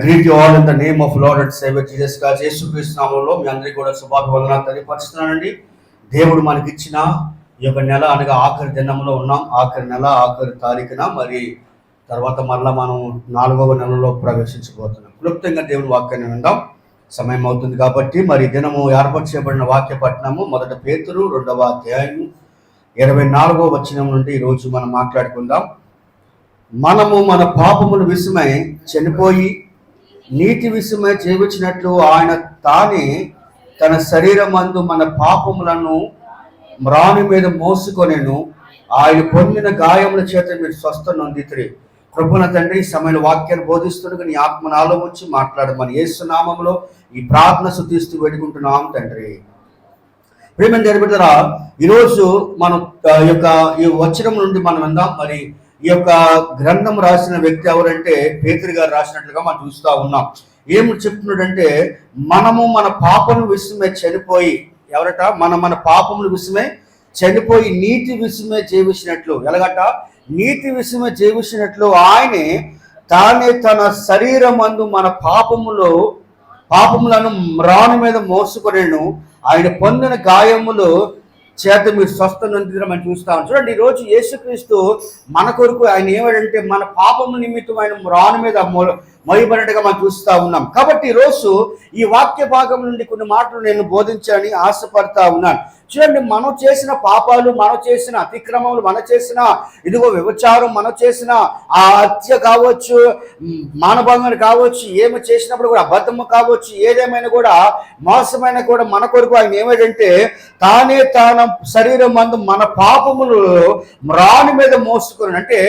greet you all in the name of Lord and Savior Jesus Christ. యేసుక్రీస్తు నామములో మీ అందరికీ కూడా శుభాభివందనాలు తెలియపరుస్తున్నానండి. దేవుడు మనకిచ్చిన ఈ యొక్క నెల అనగా ఆఖరి దినంలో ఉన్నాం. ఆఖరి నెల ఆఖరి తారీఖున మరి తర్వాత మరలా మనం 4వ నెలలో ప్రవేశించబోతున్నాం. క్లుప్తంగా దేవుని వాక్యాన్ని విందాం. సమయం అవుతుంది కాబట్టి మరి దినము ఏర్పరచబడిన వాక్య పట్టణము 1 పేతురు 2వ అధ్యాయము 24వ వచనం నుండి ఈరోజు మనం మాట్లాడుకుందాం. మనము మన పాపముల విషయమై చనిపోయి నీతి విషయమై జీవించినట్లు ఆయన తానే తన శరీరమందు మన పాపములను మ్రాని మీద మోసుకొనెను. ఆయన పొందిన గాయముల చేత మీరు స్వస్థ నొందితిరి. కృపణ తండ్రి, ఈ సమయంలో వాక్యాన్ని బోధిస్తుండగా నీ ఆత్మను ఆలోచించి మాట్లాడమని యేసు నామములో ఈ ప్రార్థన స్తుతిస్తూ వేడుకుంటున్నాం తండ్రి. ప్రియమైన దేవుని బిడ్డలారా, ఈరోజు మనం ఈ వచనం నుండి మనం విందాం. మరి ఈ యొక్క గ్రంథం రాసిన వ్యక్తి ఎవరంటే పేతురు గారు రాసినట్లుగా మనం చూస్తూ ఉన్నాం. ఏమి చెప్తున్నాడంటే, మనము మన పాపముల విషయమే చనిపోయి, ఎవరట మన పాపముల విషయమే చనిపోయి నీతి విషయమే జీవించినట్లు, ఎలాగట నీతి విషయమే జీవించినట్లు ఆయనే తానే తన శరీరమందు మన పాపములను మ్రాను మీద మోసుకొనెను. ఆయన పొందిన గాయములు చేత మీరు స్వస్థ నొందిరమని చూస్తాం. చూడండి, ఈరోజు యేసుక్రీస్తు మన కొరకు ఆయన ఏమంటే మన పాపము నిమిత్తం ఆయన మ్రాను మీద మొయ్యబడినట్టుగా మనం చూస్తూ ఉన్నాం. కాబట్టి ఈరోజు ఈ వాక్య భాగం నుండి కొన్ని మాటలు నేను బోధించాలని ఆశపడతా ఉన్నాను. చూడండి, మనం చేసిన పాపాలు, మనం చేసిన అతిక్రమములు, మనం చేసిన వ్యభిచారం, మనం చేసిన ఆ హత్య కావచ్చు, మానభంగం కావచ్చు, ఏమి చేసినప్పుడు కూడా అబద్ధము కావచ్చు, ఏదేమైనా కూడా మోసమైన కూడా మన కొరకు ఆయన ఏమిటంటే తానే తన శరీరం మందు మన పాపములు మ్రాని మీద మోసుకొని, అంటే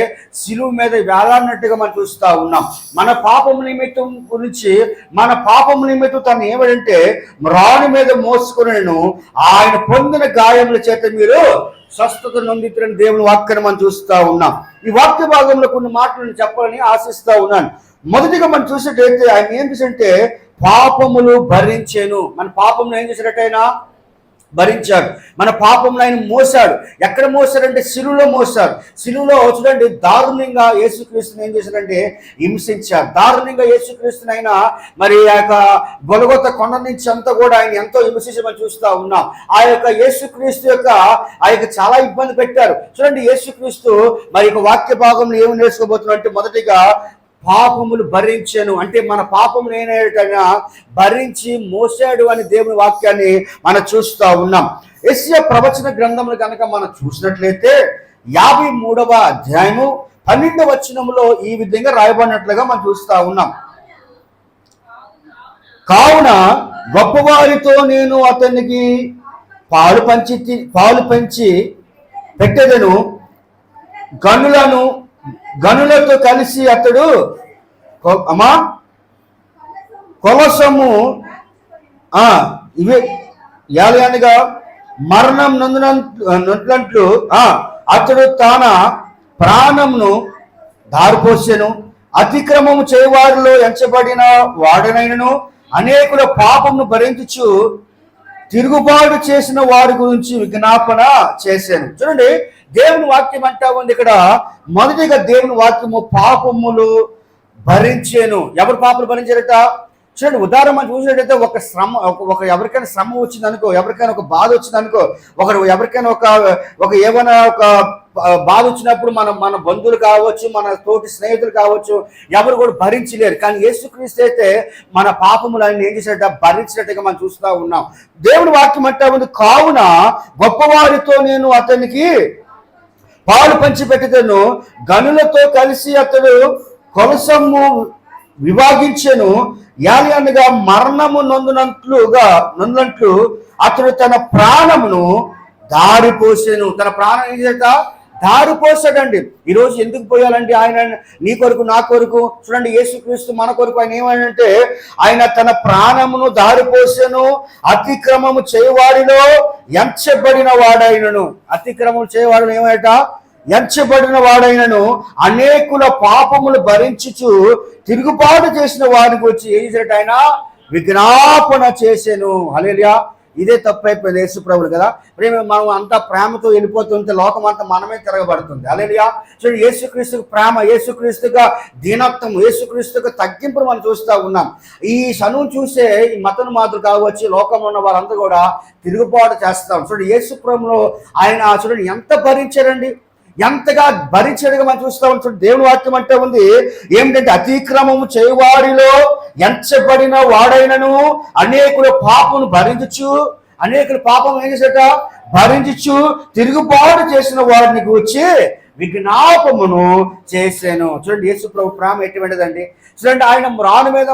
శిలువ మీద వేలాడినట్టుగా మనం చూస్తూ ఉన్నాం. మన పాపము నిమిత్తం గురించి, మన పాపము నిమిత్తం తను ఏమిటంటే మ్రాని మీద మోసుకొనెను. ఆయన పొందిన గాయముల చేత మీరు స్వస్థత నొందితులని దేవుని వాక్యాన్ని మనం చూస్తూ ఉన్నాం. ఈ వాక్య భాగంలో కొన్ని మాటలను చెప్పాలని ఆశిస్తూ ఉన్నాను. మొదటిగా మనం చూసేటైతే ఆయన ఏం చేశాడంటే పాపములు భరించాను. మన పాపములు ఏం చేసినట్టయినా భరించాడు. మన పాపంలో ఆయన మోసాడు. ఎక్కడ మోసాడంటే శిలువలో మోసాడు. శిలువలో చూడండి, దారుణంగా యేసుక్రీస్తుని ఏం చేశాడంటే హింసించాడు. దారుణంగా యేసుక్రీస్తుని ఆయన మరి ఆ యొక్క గొలగొత కొండ నుంచి అంతా కూడా ఆయన ఎంతో హింసించమని చూస్తూ ఉన్నాం. ఆ యొక్క యేసుక్రీస్తు యొక్క చాలా ఇబ్బంది పెట్టారు. చూడండి, యేసుక్రీస్తు మరి యొక్క వాక్య భాగంలో ఏమి నేర్చుకోబోతున్నాం అంటే, మొదటిగా పాపములు భరించాను, అంటే మన పాపములు ఏనైనా భరించి మోసాడు అని దేవుని వాక్యాన్ని మనం చూస్తూ ఉన్నాం. యెషయా ప్రవచన గ్రంథములు కనుక మనం చూసినట్లయితే 53వ అధ్యాయము 12వ వచనములో ఈ విధంగా రాయబడినట్లుగా మనం చూస్తూ ఉన్నాం. కావున గొప్పవారితో నేను అతనికి పాలు పంచి పెట్టెదను, గనులతో కలిసి అతడు కొలసము ఇవే యాలయానిగా మరణం నొందినట్లు అతడు తన ప్రాణమును దారిపోసెను. అతిక్రమము చేయవారిలో ఎంచబడిన వాడనైనను అనేకుల పాపమును భరించుచు తిరుగుబాటు చేసిన వారి గురించి విజ్ఞాపన చేశాను. చూడండి, దేవుని వాక్యం అంటా ఉంది ఇక్కడ. మొదటిగా దేవుని వాక్యము పాపములు భరించాను. ఎవరు పాపలు భరించారట? చూడండి, ఉదాహరణ మనం చూసినట్టయితే ఎవరికైనా శ్రమ వచ్చిందనుకో, ఎవరికైనా ఒక బాధ వచ్చిందనుకో, ఎవరికైనా ఏమైనా ఒక బాధ వచ్చినప్పుడు మన బంధువులు కావచ్చు, మన తోటి స్నేహితులు కావచ్చు, ఎవరు కూడా భరించలేరు. కానీ యేసుక్రీస్తు అయితే మన పాపములు ఆయన ఏం చేసినట్ట భరించినట్టుగా మనం చూస్తూ ఉన్నాం. దేవుని వాక్యం అంటా ఉంది, కావున గొప్పవారితో నేను అతనికి పాలు పంచి పెట్టెదను, గనులతో కలిసి అతడు కొలసము విభాగించెను. యాలయనగా మరణము నొందినట్లు అతడు తన ప్రాణమును దారిపోసెను. తన ప్రాణం ఏం చేత దారిపోసాడండి. ఈరోజు ఎందుకు పోయాలండి? ఆయన నీ కొరకు, నా కొరకు. చూడండి, యేసుక్రీస్తు మన కొరకు ఆయన ఏమంటే ఆయన తన ప్రాణమును దారిపోసెను. అతిక్రమము చేయవాడిలో ఎంచబడిన వాడైనను, అతిక్రమము చేయవాడు ఏమైట ఎంచబడిన వాడైనను అనేకుల పాపములు భరించుచు తిరుగుబాటు చేసిన వారికి వచ్చి ఏం చేసేట ఆయన విజ్ఞాపన చేసెను. హల్లెలూయా. ఇదే తప్పు అయిపోయింది యేసు ప్రభులు కదా. మనం అంతా ప్రేమతో వెళ్ళిపోతుంటే లోకం అంతా మనమే తిరగబడుతుంది. హల్లెలూయా. చూడండి, యేసుక్రీస్తుకు ప్రేమ, యేసుక్రీస్తుగా దీనత్వం, యేసుక్రీస్తుగా తగ్గింపును మనం చూస్తూ ఉన్నాం. ఈ సనువు చూసే ఈ మతోన్మాదులు కావచ్చు, లోకంలో ఉన్న వారంతా కూడా తిరుగుబాటు చేస్తాం. చూడండి, యేసు ప్రభులో ఆయన చూడండి ఎంత భరించారండి, ఎంతగా భరించడుగా మనం చూస్తా ఉంటాం. దేవుని వాక్యం అంటే ఉంది ఏమిటంటే, అతిక్రమము చేయవాడిలో ఎంచబడిన వాడైనను అనేకుల పాపమును భరించు, అనేకుల పాపం ఏం చేసేట భరించు తిరుగుబాటు చేసిన వాడిని గూర్చి విజ్ఞాపమును చేశాను. చూడండి, యేసు ప్రభు ప్రేమ ఎటువంటిదండి. చూడండి, ఆయన మ్రాను మీద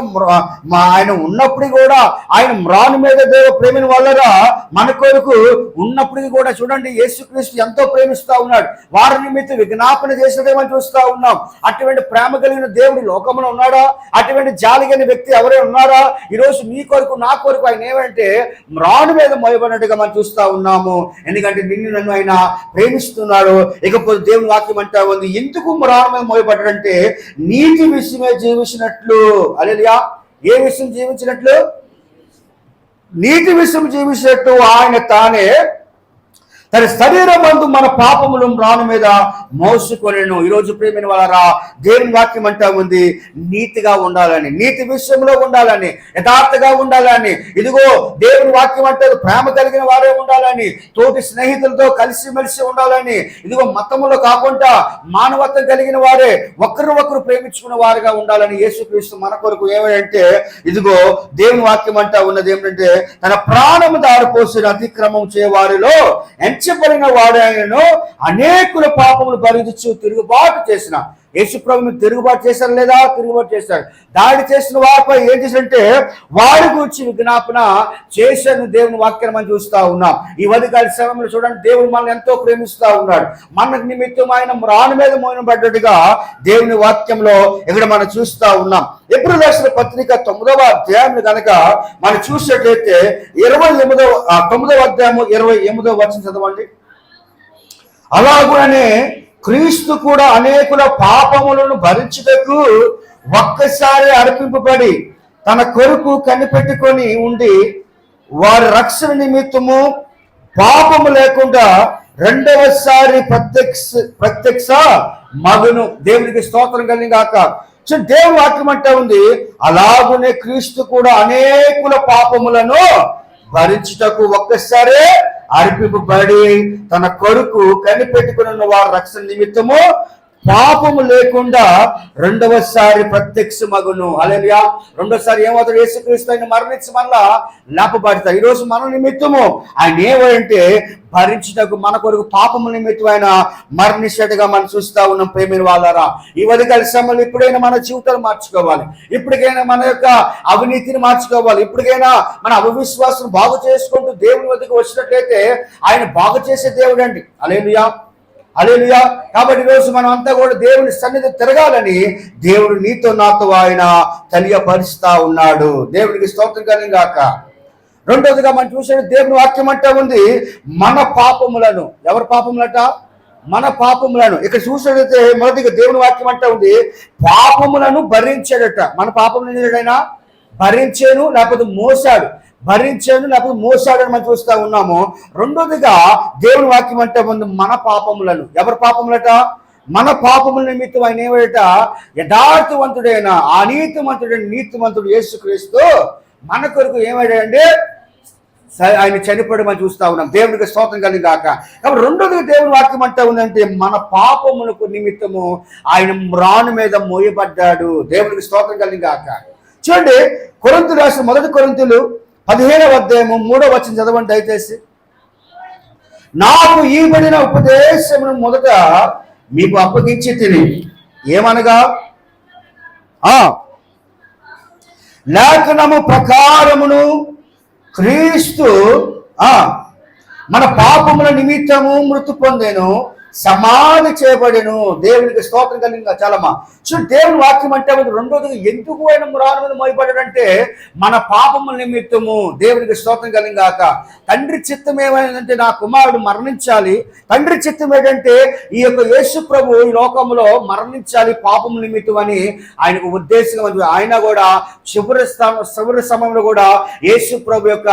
ఆయన ఉన్నప్పటికీ కూడా, ఆయన మ్రాను మీద దేవ ప్రేమిన వల్లరా మన కొరకు ఉన్నప్పటికీ కూడా చూడండి, యేసుక్రీస్తు ఎంతో ప్రేమిస్తూ ఉన్నాడు. వారి నిమిత్తం విజ్ఞాపన చేసేదేమని చూస్తూ ఉన్నాం. అటువంటి ప్రేమ కలిగిన దేవుడు లోకంలో ఉన్నాడా? అటువంటి జాలి కలిగిన వ్యక్తి ఎవరైనా ఉన్నారా? ఈరోజు మీ కొరకు నా కొరకు ఆయన ఏమంటే మ్రాను మీద మోయబడినట్టుగా మనం చూస్తూ ఉన్నాము. ఎందుకంటే నిన్ను నన్ను ఆయన ప్రేమిస్తున్నాడు. ఇకపోతే దేవుని వాక్యం అంటా ఉంది, ఎందుకు మ్రాను మీద మోయబడ్డాడంటే నీతి విషయమే జీవించినట్లు. హల్లెలూయా. ఏ విషయం జీవించినట్లు? నీతి విషయం జీవించినట్టు ఆయన తానే తన శరీరమందు మన పాపములు మ్రాను మీద మోసుకొనెను. ఈరోజు ప్రియమైన వాళ్ళరా, దేవుని వాక్యం అంటా ఉంది నీతిగా ఉండాలని, నీతి విషయంలో ఉండాలని, యథార్థగా ఉండాలని. ఇదిగో దేవుని వాక్యం అంటే ప్రేమ కలిగిన వారే ఉండాలని, తోటి స్నేహితులతో కలిసిమెలిసి ఉండాలని. ఇదిగో మతములో కాకుండా మానవత్వం కలిగిన వారే ఒకరు ప్రేమించుకున్న వారుగా ఉండాలని యేసుక్రీస్తు మన కొరకు ఏమంటే ఇదిగో దేవుని వాక్యం అంటా ఉన్నది ఏమిటంటే, తన ప్రాణము దారిపోసిన అతిక్రమం చేయవారిలో ఎంచబడిన వాడైనను అనేకుల పాపములు భరించు తిరుగుబాటు చేసిన. యేసు ప్రభువుని తిరుగుబాటు చేశారు లేదా? తిరుగుబాటు చేశారు. దాడి చేసిన వారిపై ఏం చేశారంటే వారి గురించి విజ్ఞాపన చేశాను. దేవుని వాక్యాన్ని మనం చూస్తూ ఉన్నాం. ఈ ఉదయకాల సమయంలో చూడండి, దేవుడు మనల్ని ఎంతో ప్రేమిస్తూ ఉన్నాడు. మన నిమిత్తం ఆయన మ్రాను మీద మోయబడ్డట్టుగా దేవుని వాక్యంలో ఇక్కడ మనం చూస్తూ ఉన్నాం. ఎబ్రాయీయులకు రాసిన పత్రిక 9వ అధ్యాయం కనుక మనం చూసినట్లయితే 9వ అధ్యాయము 28వ వచనం చదవండి. అలాగనే క్రీస్తు కూడా అనేకుల పాపములను భరించుటకు ఒక్కసారి అర్పింపబడి తన కొరకు కనిపెట్టుకొని ఉండి వారి రక్షణ నిమిత్తము పాపము లేకుండా రెండవసారి ప్రత్యక్ష మగును. దేవునికి స్తోత్రం కలిగాక. దేవుని వాక్యం అంటే ఉంది, అలాగునే క్రీస్తు కూడా అనేకుల పాపములను భరించుటకు ఒక్కసారి అర్పింపబడి తన కొరకు కనిపెట్టుకున్న వారి రక్షణ నిమిత్తము పాపము లేకుండా రెండవసారి ప్రత్యక్ష మగును. హల్లెలూయా. రెండోసారి ఏమవుతాడు? యేసుక్రీస్తు ఆయన మరణించి మళ్ళా లేపబడతాడు. ఈరోజు మన నిమిత్తము ఆయన ఏమంటే భరించుటకు మన కొరకు పాపము నిమిత్తం ఆయన మరణించేట్టుగా మనం చూస్తా ఉన్నాం. ప్రేమైన వాళ్ళారా, ఈ ఉదయకాల సమయంలో ఇప్పుడైనా మన జీవితాలు మార్చుకోవాలి. ఇప్పటికైనా మన యొక్క అవినీతిని మార్చుకోవాలి. ఇప్పటికైనా మన అవిశ్వాసం బాగు చేసుకుంటూ దేవుని వద్దకు వచ్చినట్లయితే ఆయన బాగు చేసే దేవుడు అండి. హల్లెలూయా, హల్లెలూయా. కాబట్టి ఈరోజు మనం అంతా కూడా దేవుని సన్నిధి తిరగాలని దేవుడు నీతో నాతో ఆయన తెలియపరుస్తా ఉన్నాడు. దేవుడికి స్తోత్రం కలిగాక. రెండోదిగా మనం చూసే దేవుని వాక్యం అంటే ఉంది మన పాపములను. ఎవరి పాపములట? మన పాపములను. ఇక్కడ చూసినట్లయితే మొదటిగా దేవుని వాక్యం అంటే ఉంది పాపములను భరించాడట. మన పాపములను భరించాను లేకపోతే మోసాడు, భరించాను లేకపోతే మోసాడని మనం చూస్తా ఉన్నాము. రెండోదిగా దేవుని వాక్యం అంటే ముందు మన పాపములను. ఎవరి పాపములట? మన పాపముల నిమిత్తం ఆయన ఏమిట యథార్థవంతుడైన అనీతిమంతుడైన నీతిమంతుడు యేసుక్రీస్తు మన కొరకు ఏమైందంటే ఆయన చనిపోవడం మనం చూస్తా ఉన్నాం. దేవునికి స్తోత్రం కలిగాక. కాబట్టి రెండోదిగా దేవుని వాక్యం అంటే ఉందంటే మన పాపములకు నిమిత్తము ఆయన మ్రాను మీద మోయబడ్డాడు. దేవునికి స్తోత్రం కలిగాక. చూడండి, కొరింథీయులకు రాసిన మొదటి కొరింథీయులు 15వ అధ్యాయము 3వ వచనం చదవండి దయచేసి. నాకు ఇవ్వబడిన ఉపదేశమును మొదట మీకు అప్పగించి తిని ఏమనగా లేఖనము ప్రకారమును క్రీస్తు మన పాపముల నిమిత్తము మృతి పొందెను, సమాధి చేయబడెను. దేవునికి స్తోత్రం కలిగింది. చాలమ్మా చూడు, దేవుని వాక్యం అంటే రెండోది ఎందుకు ఆయన మ్రాను మీద మోయబడ్డాడంటే మన పాపముల నిమిత్తము. దేవునికి స్తోత్రం కలిగాక. తండ్రి చిత్తం ఏమైందంటే నా కుమారుడు మరణించాలి. తండ్రి చిత్తం ఏంటంటే ఈ యొక్క యేసు ప్రభు ఈ లోకంలో మరణించాలి పాపముల నిమిత్తం అని ఆయనకు ఉద్దేశం. ఆయన కూడా చివరి సమయంలో కూడా యేసు ప్రభు యొక్క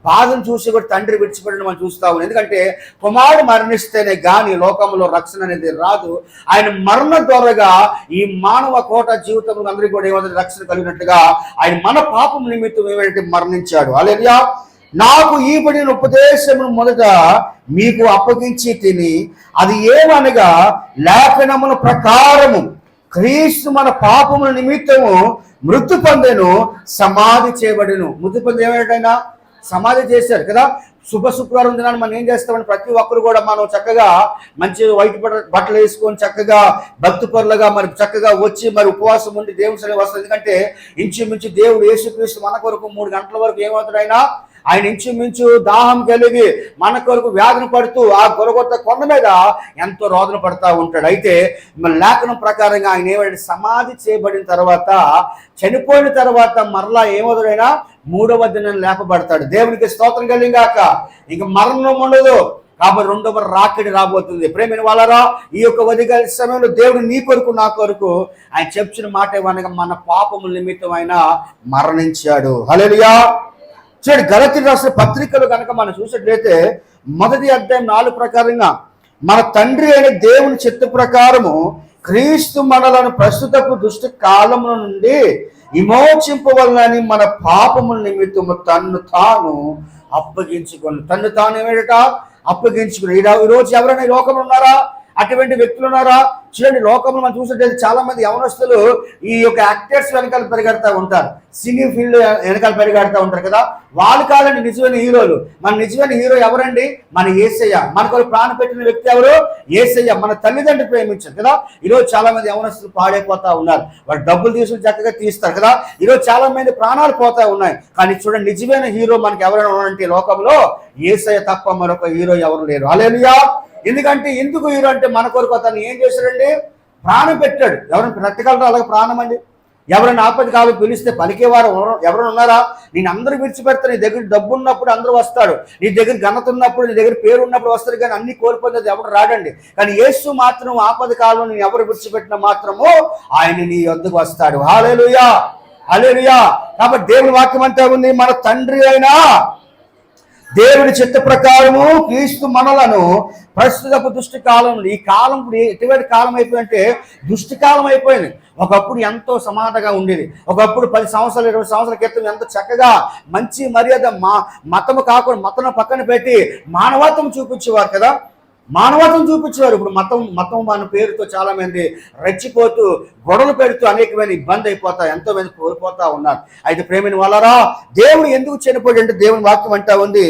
బాధను చూసి కూడా తండ్రి విడిచిపెట్టడం మనం చూస్తాము. ఎందుకంటే కుమారుడు మరణిస్తేనే గాని లోకంలో రక్షణ అనేది రాదు. ఆయన మరణ ద్వారాగా ఈ మానవ కోట జీవితంలో అందరికీ కూడా ఏమైనా రక్షణ కలిగినట్లుగా ఆయన మన పాపం నిమిత్తం ఏమైతే మరణించాడు. హల్లెలూయా. నాకు ఈబడిన ఉపదేశమును మొదట మీకు అప్పగించి తిని, అది ఏమనగా లేఖనముల ప్రకారము క్రీస్తు మన పాపముల నిమిత్తము మృతి పొందెను, సమాధి చేయబడెను. మృతి పొంది ఏమైనా సమాధి చేశారు కదా. శుక్రవారం దినాన్ని మనం ఏం చేస్తామని ప్రతి ఒక్కరు కూడా మనం చక్కగా మంచి వైట్ బట్టలు వేసుకొని చక్కగా భక్తి పరులుగా మరి చక్కగా వచ్చి మరి ఉపవాసం ఉండి దేవుని సన్నిధికి వస్తుంది. ఎందుకంటే ఇంచుమించు దేవుడు యేసుక్రీస్తు మన కొరకు 3 గంటల వరకు ఏమవుతాడు, ఆయన ఇంచుమించు దాహం కలిగి మన కొరకు వ్యాధన పడుతూ ఆ గొలగొత్త కొండ మీద ఎంతో రోదన పడుతూ ఉంటాడు. అయితే మన లేఖనం ప్రకారంగా ఆయన ఏమంటే సమాధి చేయబడిన తర్వాత, చనిపోయిన తర్వాత మరలా ఏమవుతాడైనా 3వ దినం లేపబడతాడు. దేవునికి స్తోత్రం కలిగాక. ఇక మరణం ఉండదు కాబట్టి 2వ రాకడి రాబోతుంది. ప్రేమైన వాళ్ళరా, ఈ యొక్క ఉదయకాల సమయంలో దేవుడు నీ కొరకు నా కొరకు ఆయన చెప్పిన మాట ఏమనగా మన పాపముల నిమిత్తం ఆయన మరణించాడు. హల్లెలూయా. చూడండి, గలతీ రాసిన పత్రికలు కనుక మనం చూసినట్లయితే 1వ అధ్యాయం 4 ప్రకారంగా మన తండ్రి అయిన దేవుని చిత్త ప్రకారము క్రీస్తు మనలను ప్రస్తుతపు దుష్ట కాలముల నుండి విమోచింపవలనని మన పాపముల నిమిత్తము తన్ను తాను అప్పగించుకొని, తన్ను తాను ఏమిట అప్పగించుకుని. ఈరోజు ఎవరైనా ఈ లోకంలో ఉన్నారా? అటువంటి వ్యక్తులు ఉన్నారా? చూడండి, లోకంలో మనం చూసినట్లయితే చాలా మంది యవనస్తులు ఈ యొక్క యాక్టర్స్ వెనకాల పరిగెడతా ఉంటారు, సినీ ఫీల్డ్ వెనకాల పరిగెడతా ఉంటారు కదా. వాళ్ళు కాదండి నిజమైన హీరోలు. మన నిజమైన హీరో ఎవరండి? మన యేసయ్య. మనకు ప్రాణం పెట్టిన వ్యక్తి ఎవరు? యేసయ్య. మన తల్లిదండ్రులు ప్రేమించారు కదా. ఈరోజు చాలా మంది యవనస్తులు పాడైపోతా ఉన్నారు. వాళ్ళు డబ్బులు తీసుకుని చక్కగా తీస్తారు కదా. ఈరోజు చాలా మంది ప్రాణాలు పోతా ఉన్నాయి. కానీ చూడండి, నిజమైన హీరో మనకి ఎవరైనా ఉన్నారంటే లోకంలో యేసయ్య తప్ప మరొక హీరో ఎవరు లేరు. హల్లెలూయా. ఎందుకంటే ఎందుకు హీరో అంటే మన కొరకు అతను ఏం చేశాడండి? ప్రాణం పెట్టాడు. ఎవరైనా పెట్టగలరు అలాగే ప్రాణం అండి? ఎవరైనా ఆపద కావాలి పిలిస్తే పలికేవారు ఎవరైనా ఉన్నారా? నేను అందరూ విడిచిపెడతాను. నీ దగ్గర డబ్బు ఉన్నప్పుడు అందరూ వస్తాడు, నీ దగ్గర ఘనత ఉన్నప్పుడు, నీ దగ్గర పేరు ఉన్నప్పుడు వస్తారు. కానీ అన్ని కోల్పోయినది ఎవరు రాడండి. కానీ యేసు మాత్రం ఆపద కాలంలో నేను ఎవరు విడిచిపెట్టినా మాత్రము ఆయన నీ వద్దకు వస్తాడు. హల్లెలూయా, హల్లెలూయా. కాబట్టి దేవుని వాక్యం అంతా ఉంది, మన తండ్రి అయినా దేవుని చిత్త ప్రకారము క్రీస్తు మనలను ప్రస్తుతపు దుష్టి కాలం. ఈ కాలం ఇప్పుడు ఎటువంటి కాలం అయిపోయిందంటే దుష్టి కాలం అయిపోయింది. ఒకప్పుడు ఎంతో సమానతగా ఉండేది. ఒకప్పుడు 10 సంవత్సరాలు 20 సంవత్సరాల క్రితం ఎంతో చక్కగా మంచి మర్యాద మతము కాకుండా మతం పక్కన పెట్టి మానవత్వం చూపించేవారు కదా. మానవత్వం చూపించేవారు. ఇప్పుడు మతం మన పేరుతో చాలా మంది రెచ్చిపోతూ గొడవలు పెడుతూ అనేకమైన ఇబ్బంది అయిపోతా ఎంతో మంది కోల్పోతా ఉన్నారు. అయితే ప్రేమిని వాళ్ళరా, దేవుడు ఎందుకు చనిపోయాడు అంటే దేవుని వాక్యం అంటా ఉంది,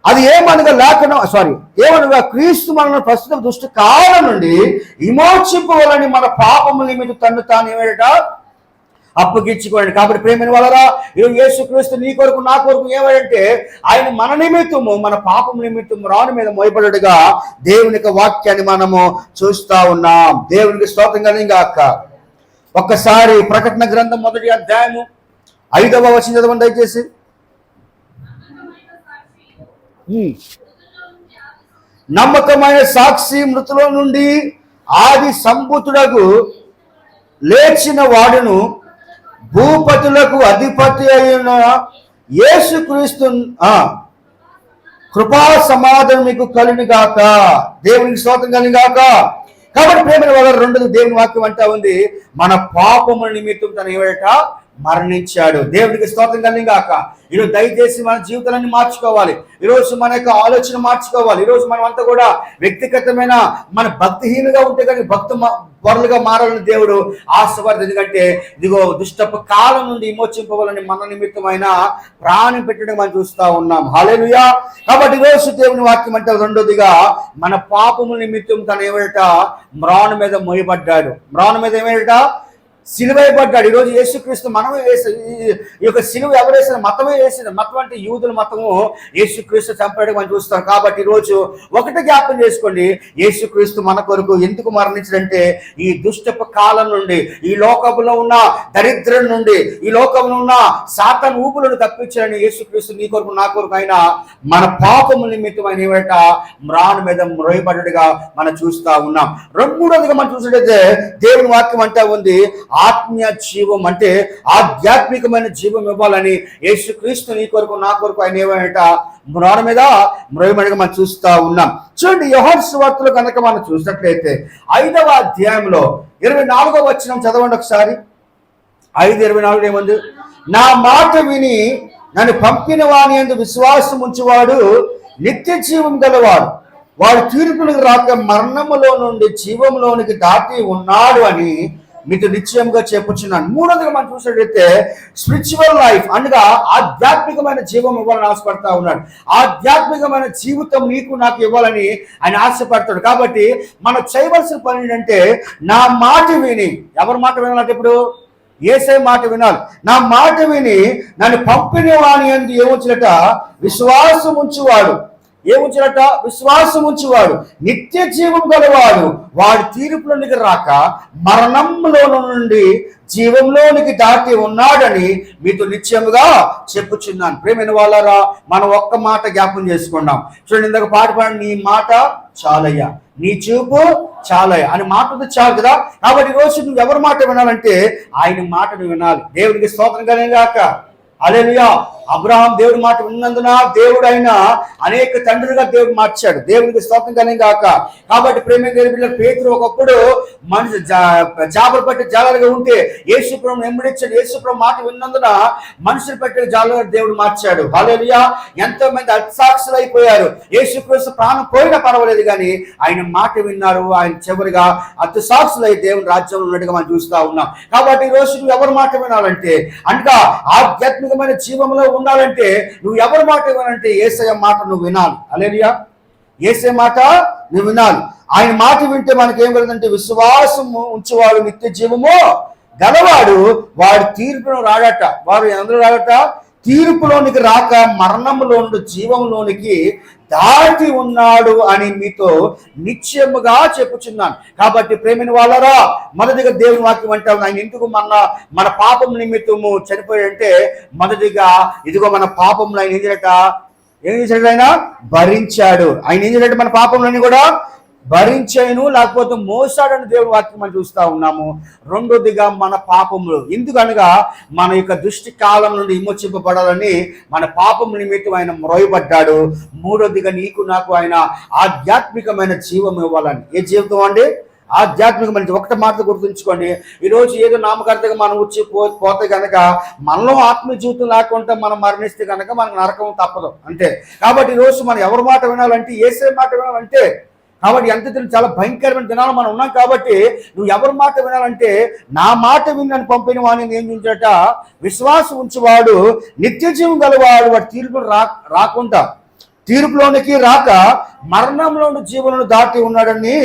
అది ఏమనగా క్రీస్తు మనల్ని ప్రస్తుతం దుష్ట కాలం నుండి విమోచింపవాలని మన పాపముల నిమిత్తం తన్ను తాను ఏమిట అప్పగించుకోండి. కాబట్టి ప్రేమైన వాళ్ళరా, ఈరోజు యేసుక్రీస్తు నీ కొరకు నా కొరకు ఏమంటే ఆయన మన నిమిత్తము మన పాపం నిమిత్తము రాను మీద మోయబడుగా దేవుని యొక్క వాక్యాన్ని మనము చూస్తా ఉన్నాం. దేవునికి స్తోత్రం కలిగాక. ఒక్కసారి ప్రకటన గ్రంథం 1వ అధ్యాయము 5వ వచనం చదవండి దయచేసి. నమ్మకమైన సాక్షి మృతుల నుండి ఆది సంభూతుడకు లేచిన వాడును భూపతులకు అధిపతి అయిన యేసుక్రీస్తు కృపా సమాధానం మీకు కలిగినగాక. దేవునికి స్తోత్రం కలిగినగాక. కాబట్టి ప్రేమ వాళ్ళ 2వ దేవుని వాక్యం అంటా ఉంది, మన పాపముల నిమిత్తం తన ఏమిట మరణించాడు. దేవునికి స్తోత్రం కలిగాక. ఈరోజు దయచేసి మన జీవితాలన్నీ మార్చుకోవాలి. ఈరోజు మన యొక్క ఆలోచన మార్చుకోవాలి. ఈరోజు మనం అంతా కూడా వ్యక్తిగతమైన మన భక్తిహీనంగా ఉంటే కానీ భక్తి వరలుగా మారాలని దేవుడు ఆశపడుతుంది. ఎందుకంటే ఇదిగో దుష్టపు కాలం నుండి విమోచింపవాలని మన నిమిత్తమైన ప్రాణం పెట్టడం మనం చూస్తా ఉన్నాం. హల్లెలూయా. కాబట్టి ఈరోజు దేవుని వాక్యం అంటే 2వదిగా మన పాపముల నిమిత్తం తన ఏమిట మ్రాను మీద మోయబడ్డాడు. మ్రాను మీద ఏమిట సిలువైపడ్డాడు. ఈరోజు యేసుక్రీస్తు మనమే వేసి ఈ యొక్క సిలువ ఎవరు వేసిన మతమే వేసింది. మతం అంటే యూదుల మతము యేసుక్రీస్తు చంపాడు మనం చూస్తాం. కాబట్టి ఈరోజు ఒకటి జ్ఞాపకం చేసుకోండి, యేసుక్రీస్తు మన కొరకు ఎందుకు మరణించడంటే ఈ దుష్టపు కాలం నుండి, ఈ లోకంలో ఉన్న దరిద్రం నుండి, ఈ లోకంలో ఉన్న సాతాను ఊపులను తప్పించాలని యేసుక్రీస్తు నీ కొరకు నా కొరకు ఆయన మన పాపము నిమిత్తం ఆయన ఏమిట మ్రాను మీద మ్రోయబడ్డట్టుగా మనం చూస్తా ఉన్నాం. మూడోదిగా మనం చూసినట్లయితే దేవుని వాక్యం అంటా ఉంది, ఆత్మీయ జీవం అంటే ఆధ్యాత్మికమైన జీవం ఇవ్వాలని యేసుక్రీస్తు నీ కొరకు నా కొరకు ఆయన ఏమంట మ్రాను మీద మ్రోయబడిగా మనం చూస్తా ఉన్నాం. చూడండి, యోహాను సువార్తలో కనుక మనం చూసినట్లయితే 5వ అధ్యాయంలో 24వ వచనం చదవండి ఒకసారి. 5:24 ఏముంది? నా మాట విని నన్ను పంపిన వాని యందు విశ్వాసం ఉంచువాడు నిత్య జీవం గలవాడు, వాడు తీర్పులకు రాక మరణములో నుండి జీవంలోనికి దాటి ఉన్నాడు అని మీకు నిశ్చయంగా చెప్పుచున్నాను. మూడోదిగా మనం చూసినట్లయితే స్పిరిచువల్ లైఫ్ అనగా ఆధ్యాత్మికమైన జీవం ఇవ్వాలని ఆశపడతా ఉన్నాడు. ఆధ్యాత్మికమైన జీవితం నీకు నాకు ఇవ్వాలని ఆయన ఆశపడతాడు. కాబట్టి మనం చేయవలసిన పని ఏంటంటే నా మాట విని, ఎవరి మాట వినాలంటే ఇప్పుడు యేసయ్య మాట వినాలి. నా మాట విని నన్ను పంపిన వాని యందు ఏముంచినట విశ్వాసం ఉంచువాడు, ఏముంచినట విశ్వాసం ఉంచువాడు నిత్య జీవం గలవాడు, వాడి తీర్పులోనికి రాక మరణంలో నుండి జీవంలోనికి దాటి ఉన్నాడని మీతో నిశ్చయముగా చెప్పుచున్నాను. ప్రేమైన వాళ్ళారా, మనం ఒక్క మాట జ్ఞాపం చేసుకున్నాం. చూడండి, ఇందాక పాట పాడి నీ మాట చాలయ్యా, నీ చూపు చాలయ్యా అని మాట చాలు కదా. కాబట్టి ఈరోజు నువ్వు ఎవరి మాట వినాలంటే ఆయన మాటను వినాలి. దేవునికి స్తోత్రం కలుగుగాక. హల్లెలూయా. అబ్రహాం దేవుడి మాట విన్నందున దేవుడు ఆయన అనేక తండ్రులుగా దేవుడు మార్చాడు. దేవునికి స్తోత్రం కలుగుగాక. కాబట్టి ప్రేమ బిడ్డలు, పేతురు ఒకప్పుడు మనిషి చేపలు పట్టి జాలరుగా ఉంటే యేసుప్రభువును వెంబడించాడు. యేసుప్రభు మాట విన్నందున మనుషులు పట్టే జాలరుగా దేవుడు మార్చాడు. హల్లెలూయా. ఎంతో మంది అసాక్షులు అయిపోయారు. యేసుక్రీస్తు ప్రాణం పోయినా పర్వాలేదు కానీ ఆయన మాట విన్నారు. ఆయన చివరిగా అతిసాక్షులై దేవుని రాజ్యంలో ఉన్నట్టుగా మనం చూస్తా ఉన్నాం. కాబట్టి ఈ రోజు నువ్వు ఎవరి మాట వినాలంటే, అనగా ఆధ్యాత్మికమైన జీవంలో ఉండాలంటే నువ్వు ఎవరి మాట వినాలంటే యేసయ్య మాట నువ్వు వినాలి. హల్లెలూయా. యేసయ్య మాట నువ్వు వినాలి. ఆయన మాట వింటే మనకేం కలుగుతుందంటే విశ్వాసము ఉంచేవాడు నిత్య జీవము గలవాడు, వాడు తీర్పును రాడట. వాడు ఎందులో రాడట? తీర్పులోనికి రాక మరణంలో నుండి జీవంలోనికి దాటి ఉన్నాడు అని మీతో నిశ్చయముగా చెప్పుచున్నాను. కాబట్టి ప్రేమిన వాళ్ళరా, మొదటిగా దేవుని వాక్యం అంటాం, ఆయన ఎందుకు మన పాపం నిమిత్తము చనిపోయాడంటే, మొదటిగా ఇదిగో మన పాపంలో ఆయన ఏం చేశాడు? ఆయన భరించాడు. ఆయన ఏం చేశాడు? మన పాపంలోని కూడా భరించాను, లేకపోతే మోసాడని దేవుని వాక్యం మనం చూస్తూ ఉన్నాము. రెండోదిగా మన పాపములు, ఎందుకనగా మన యొక్క దుష్టి కాలం నుండి విమోచింపబడాలని మన పాపం నిమిత్తం ఆయన మ్రోయబడ్డాడు. మూడోదిగా నీకు నాకు ఆయన ఆధ్యాత్మికమైన జీవం ఇవ్వాలని. ఏ జీవితం అండి? ఆధ్యాత్మికమైన. ఒకటి మాట గుర్తుంచుకోండి, ఈరోజు ఏదో నామకర్తగా మనం వచ్చి పోతే కనుక మనలో ఆత్మీయ జీవితం లేకుండా మనం మరణిస్తే కనుక మనకు నరకం తప్పదు అంతే. కాబట్టి ఈరోజు మనం ఎవరి మాట వినాలంటే యేసయ్య మాట వినాలంటే. కాబట్టి ఎంత చాలా భయంకరమైన దినాలు మనం ఉన్నాం. కాబట్టి నువ్వు ఎవరి మాట వినాలంటే నా మాట విని పంపిన వాడిని ఏం చూంచట విశ్వాసం ఉంచేవాడు నిత్య జీవం గలవాడు, వాడు తీర్పులు రాకుండా తీర్పులోనికి రాక మరణంలోని జీవనను దాటి ఉన్నాడని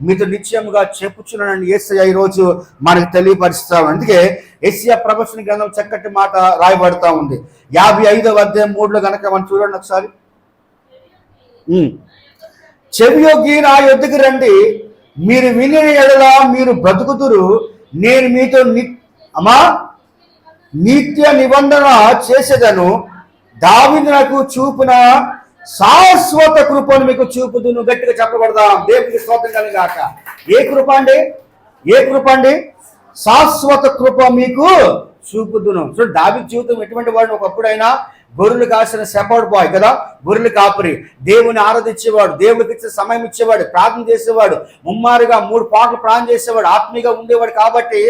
మీతో నిశ్చయముగా చెప్పుచున్నానని యేసయ్య ఈరోజు మనకు తెలియపరుస్తాం. అందుకే యెషయా ప్రవచన గ్రంథం చక్కటి మాట రాయబడతా ఉంది. 55వ అధ్యాయం 3లో కనుక మనం చూడండి ఒకసారి. చెవియొగ్గి నా యొద్దకు రండి, మీరు వినిన ఎడల మీరు బ్రతుకుదురు, నేను మీతో నిత్య నిబంధన చేసేదను, దావీదు నాకు చూపిన శాశ్వత కృపను మీకు చూపుదును. గట్టిగా చెప్పబడదాం. దేవునికి స్తోత్రం కలుగాక. ఏ కృప అండి? ఏ కృప అండి? శాశ్వత కృప మీకు చూపుదును. సో దావీదు జీవితం ఎటువంటి వాడు? ఒకప్పుడైనా గొర్రెలు కాసిన షెపర్డ్ బాయ్ కదా, గొర్రెలు కాపరి, దేవుని ఆరాధించేవాడు, దేవుడికి ఇచ్చే సమయం ఇచ్చేవాడు, ప్రార్థన చేసేవాడు, ముమ్మారుగా 3 పాటలు ప్రార్థన చేసేవాడు, ఆత్మీయంగా ఉండేవాడు. కాబట్టి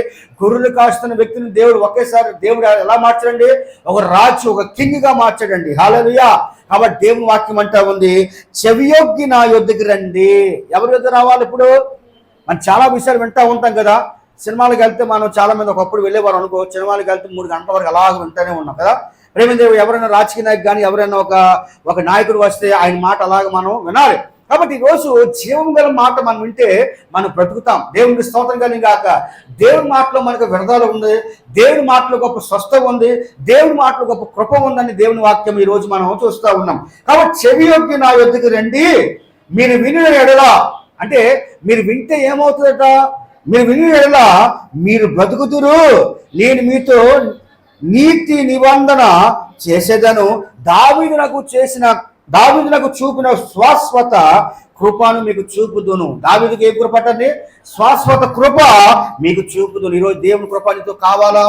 గొర్రెలు కాస్తున్న వ్యక్తిని దేవుడు ఒకేసారి దేవుడు ఎలా మార్చాడండి? ఒక రాజు, ఒక కింగ్గా మార్చాడండి. హల్లెలూయా. కాబట్టి దేవుని వాక్యం అంటా ఉంది, చెవియొగ్గి నా యొద్దకు రండి. ఎవరి యొద్ద రావాలి? ఇప్పుడు మనం చాలా విషయాలు వింటూ ఉంటాం కదా. సినిమాలకు వెళ్తే మనం చాలా మంది ఒకప్పుడు వెళ్ళేవారు అనుకో, సినిమాలకు వెళ్తే 3 గంటల వరకు అలాగ వింటూనే ఉన్నాం కదా. ప్రేమదేవుడు ఎవరైనా రాజకీయ నాయకు కానీ ఎవరైనా ఒక నాయకుడు వస్తే ఆయన మాట అలాగ మనం వినాలి. కాబట్టి ఈరోజు జీవం గల మాట మనం వింటే మనం బ్రతుకుతాం. దేవునికి స్తోత్రం కలిగాక. దేవుని మాటలో మనకు విడుదల ఉంది, దేవుని మాటలో గొప్ప స్వస్థ ఉంది, దేవుని మాటలో గొప్ప కృప ఉందని దేవుని వాక్యం ఈరోజు మనం చూస్తూ ఉన్నాం. కాబట్టి చెవి యొగ్గి నా యొద్దకు రండి, మీరు వినిన ఎడల, అంటే మీరు వింటే ఏమవుతుందట, మీరు వినిన ఎడల మీరు బ్రతుకుతురు, నేను మీతో నీతి నిబంధన చేసేదను, దావీదు నాకు చూపిన శాశ్వత కృపను మీకు చూపుదును. దావీదుకి ఏ కృప అంటే శాశ్వత కృప మీకు చూపుదును. ఈరోజు దేవుని కృప నీతో కావాలా?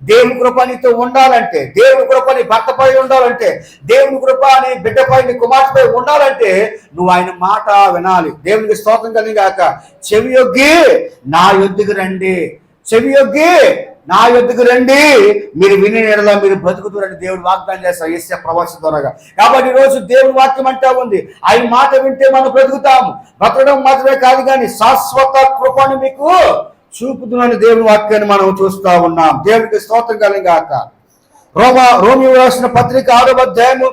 దేవుని కృప నీతో ఉండాలంటే, దేవుని కృప నీ భర్తపై ఉండాలంటే, దేవుని కృప నీ బిడ్డపై నీ కుమార్తెపై ఉండాలంటే నువ్వు ఆయన మాట వినాలి. దేవునికి స్తోత్రం కలిగాక. చెవి యొగ్గి నా యొద్దకు రండి, చెవి యొగ్గి నా యొద్దకు రండి, మీరు విని ఎడల మీరు బ్రతుకుతారని దేవుడు వాగ్దానం చేస్తారు యేసయ్య ప్రవచనం ద్వారా. కాబట్టి ఈరోజు దేవుడి వాక్యం అంటా ఉంది, ఆయన మాట వింటే మనం బ్రతుకుతాము. బ్రతకడం మాత్రమే కాదు కానీ శాశ్వత కృపను మీకు చూపుతున్న దేవుని వాక్యాన్ని మనం చూస్తూ ఉన్నాం. దేవునికి స్తోత్రం కలిగాక. రోమియో రాసిన పత్రిక 6వ అధ్యాయము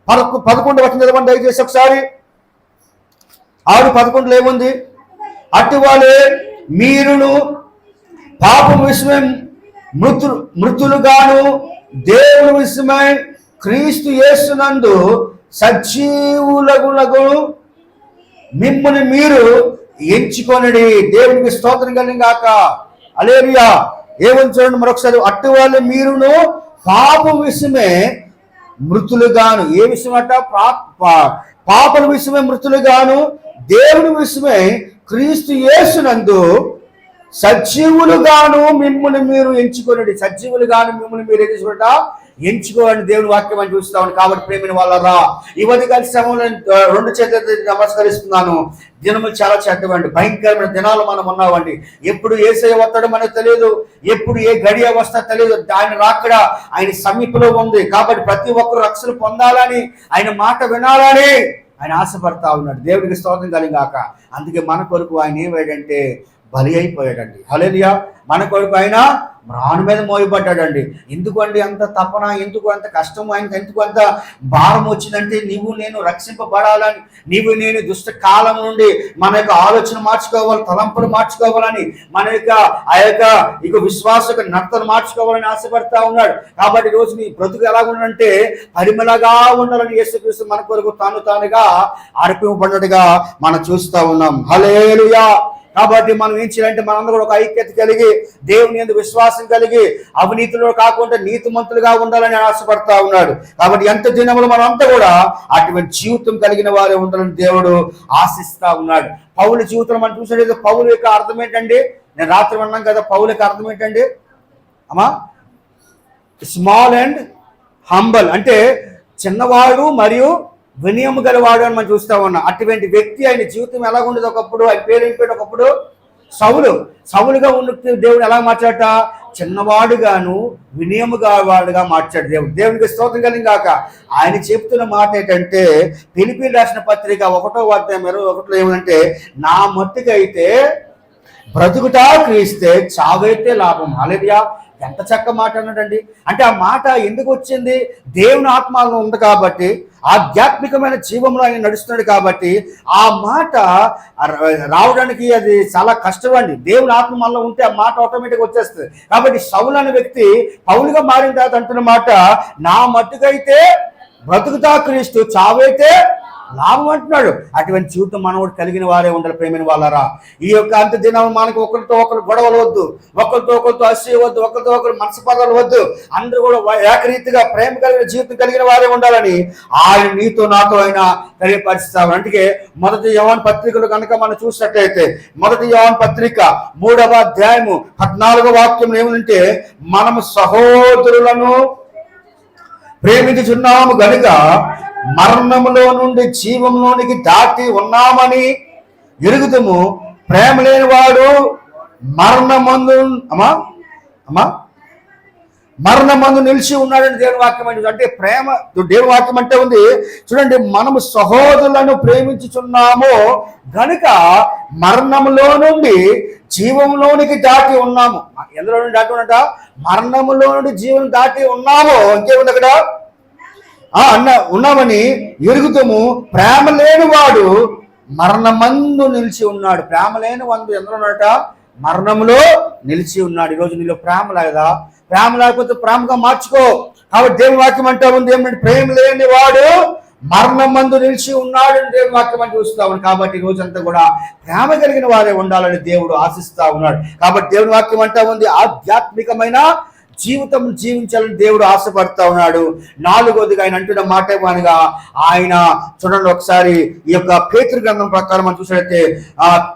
11వ వచనం చదవండి దయచేసి ఒకసారి. 6:11 ఏముంది? అటువలే మీరును పాపం విషయమై మృతులుగాను దేవుని విషయమై క్రీస్తు యేసునందు సజీవులగునగు మిమ్ముని మీరు ఎంచుకొనడి. దేవునికి స్తోత్రం కలిగాక. హల్లెలూయా. ఏమని చూడండి మరొకసారి. అటువలే మీరును పాపం విషయమే మృతులుగాను, ఏ విషయం అంట? పాపల విషయమే మృతులుగాను దేవుని విషయమై క్రీస్తు యేసునందు సజీవులుగాను మిమ్మల్ని మీరు ఎంచుకోనండి. సజీవులుగాను మిమ్మల్ని మీరు ఏం చేసుకుంట ఎంచుకోవాలని దేవుని వాక్యం అని చూస్తామని. కాబట్టి ప్రేమిని వాళ్ళరా, ఈ ఉదయకాల సమయంలో 2 చేతులతో నమస్కరిస్తున్నాను. దినములు చాలా చెడ్డవండి, భయంకరమైన దినాలు మనం ఉన్నామండి. ఎప్పుడు యేసయ్య వస్తాడో మనకు తెలియదు, ఎప్పుడు ఏ గడియ వస్తా తెలియదు. ఆయన రాకడ ఆయన సమీపంలో ఉంది. కాబట్టి ప్రతి ఒక్కరు రక్షణ పొందాలని, ఆయన మాట వినాలని ఆయన ఆశపడతా ఉన్నాడు. దేవుడికి స్తోత్రం కలిగాక. అందుకే మన కొరకు ఆయన ఏమయ్యాడంటే బలి అయిపోయాడండి. హల్లెలూయా. మన కొరకు ఆయన మ్రాను మీద మోయబడ్డాడండి. ఎందుకండి అంత తపన, ఎందుకు అంత కష్టం, ఆయనకి ఎందుకు అంత భారం వచ్చిందంటే నీవు నేను రక్షింపబడాలని, నీవు నేను దుష్ట కాలం నుండి మన యొక్క ఆలోచన మార్చుకోవాలి, తలంపులు మార్చుకోవాలని, మన యొక్క ఆ యొక్క విశ్వాస నడతను మార్చుకోవాలని ఆశపడతా ఉన్నాడు. కాబట్టి ఈరోజు నీ బ్రతుకు ఎలా ఉండాలంటే పరిమళగా ఉండాలని యేసుక్రీస్తు మన కొరకు తానుగా అర్పింపబడ్డట్టుగా మనం చూస్తూ ఉన్నాం. హల్లెలూయా. కాబట్టి మనం ఏం చేయాలంటే మనందరూ కూడా ఒక ఐక్యత కలిగి, దేవుని యందు విశ్వాసం కలిగి, అవినీతిలో కాకుండా నీతిమంతులుగా ఉండాలని ఆశపడతా ఉన్నాడు. కాబట్టి ఎంత దినములు మనం అంతా కూడా అటువంటి జీవితం కలిగిన వారే ఉండాలని దేవుడు ఆశిస్తా ఉన్నాడు. పౌలు జీవితం మనం చూసినట్లయితే పౌలు యొక్క అర్థం ఏంటండి? నేను రాత్రి అన్నాం కదా, పౌలు యొక్క అర్థం ఏంటండి అమ్మా? స్మాల్ అండ్ హంబల్, అంటే చిన్నవాడు మరియు వినయము గలవాడు అని మనం చూస్తా ఉన్నాం. అటువంటి వ్యక్తి ఆయన జీవితం ఎలా ఉండేది? ఒకప్పుడు ఆయన పేరు అయిపోయాడు, ఒకప్పుడు సౌలుగా ఉన్న దేవుడు ఎలా మార్చాట? చిన్నవాడుగాను వినయముగా వాడుగా మార్చాడు దేవుడు. దేవునికి స్తోత్రం కలిగాక. ఆయన చెప్తున్న మాట ఏంటంటే ఫిలిప్పీయులకు రాసిన పత్రిక 1వ అధ్యాయం 21లో ఏమంటే, నా మట్టుకైతే బ్రతుకుటా క్రీస్తే, చావైతే లాభం. హల్లెలూయా. ఎంత చక్క మాట అన్నాడండి. అంటే ఆ మాట ఎందుకు వచ్చింది? దేవుని ఆత్మలో ఉంది కాబట్టి, ఆధ్యాత్మికమైన జీవంలో ఆయన నడుస్తున్నాడు కాబట్టి ఆ మాట రావడానికి అది చాలా కష్టం అండి. దేవుని ఆత్మ మనలో ఉంటే ఆ మాట ఆటోమేటిక్గా వచ్చేస్తుంది. కాబట్టి సౌలు అనే వ్యక్తి పౌలుగా మారిన తర్వాత అంటున్న మాట, నా మట్టుకైతే బ్రతుకుతా క్రీస్తు, చావైతే లాభం అంటున్నాడు. అటువంటి జీవితం మనోడు కలిగిన వారే ఉండాలి ప్రేమైన వాళ్ళరా. ఈ యొక్క అంత దినం మనకు ఒకరితో ఒకరు గొడవలు వద్దు, ఒకరితో ఒకరితో అసూయ వద్దు, ఒకరితో ఒకరు మనస్పర్ధలు వద్దు. అందరూ కూడా ఏకరీతిగా ప్రేమ కలిగిన జీవితం కలిగిన వారే ఉండాలని ఆయన నీతో నాతో ఆయన తెలియపరుస్తాడు. అందుకే 1 యోహాను పత్రికలు కనుక మనం చూసినట్లయితే 1 యోహాను పత్రిక 3వ అధ్యాయము 14వ వాక్యం ఏమంటే, మనము సహోదరులను ప్రేమించుచున్నాము గనుక మరణములో నుండి జీవంలోనికి దాటి ఉన్నామని ఎరుగుతాము. ప్రేమ లేనివాడు మరణమందు నిలిచి ఉన్నాడని దేవుని వాక్యం అంటే. అంటే ప్రేమ దేవుని వాక్యం అంటే ఉంది చూడండి, మనము సహోదరులను ప్రేమించుచున్నాము గనుక మరణములో నుండి జీవంలోనికి దాటి ఉన్నాము. ఎందులో నుండి దాటి ఉన్నట? మరణములో నుండి జీవం దాటి ఉన్నాము. ఇంకేముంది అక్కడ? ఉన్నామని ఎరుగుతాము. ప్రేమ లేనివాడు మరణమందు నిలిచి ఉన్నాడు. ప్రేమ లేని వాడు ఎందులో ఉన్నట? మరణంలో నిలిచి ఉన్నాడు. ఈరోజు నీలో ప్రేమ లేదా? ప్రేమ లేకపోతే ప్రేమగా మార్చుకో. కాబట్టి దేవుని వాక్యం అంటా ఉంది ఏమంటే, ప్రేమ లేని వాడు మరణం మందు నిలిచి ఉన్నాడు అని దేవుని వాక్యం అని చూస్తాము. కాబట్టి ఈ రోజంతా కూడా ప్రేమ కలిగిన వారే ఉండాలని దేవుడు ఆశిస్తా ఉన్నాడు. కాబట్టి దేవుని వాక్యం అంటా ఉంది ఆధ్యాత్మికమైన జీవితం జీవించాలని దేవుడు ఆశపడతా ఉన్నాడు. నాలుగోదిగా ఆయన అంటున్న మాట అనగా, ఆయన చూడండి ఒకసారి ఈ యొక్క పేతురు గ్రంథం ప్రకారం మనం చూసినట్లయితే,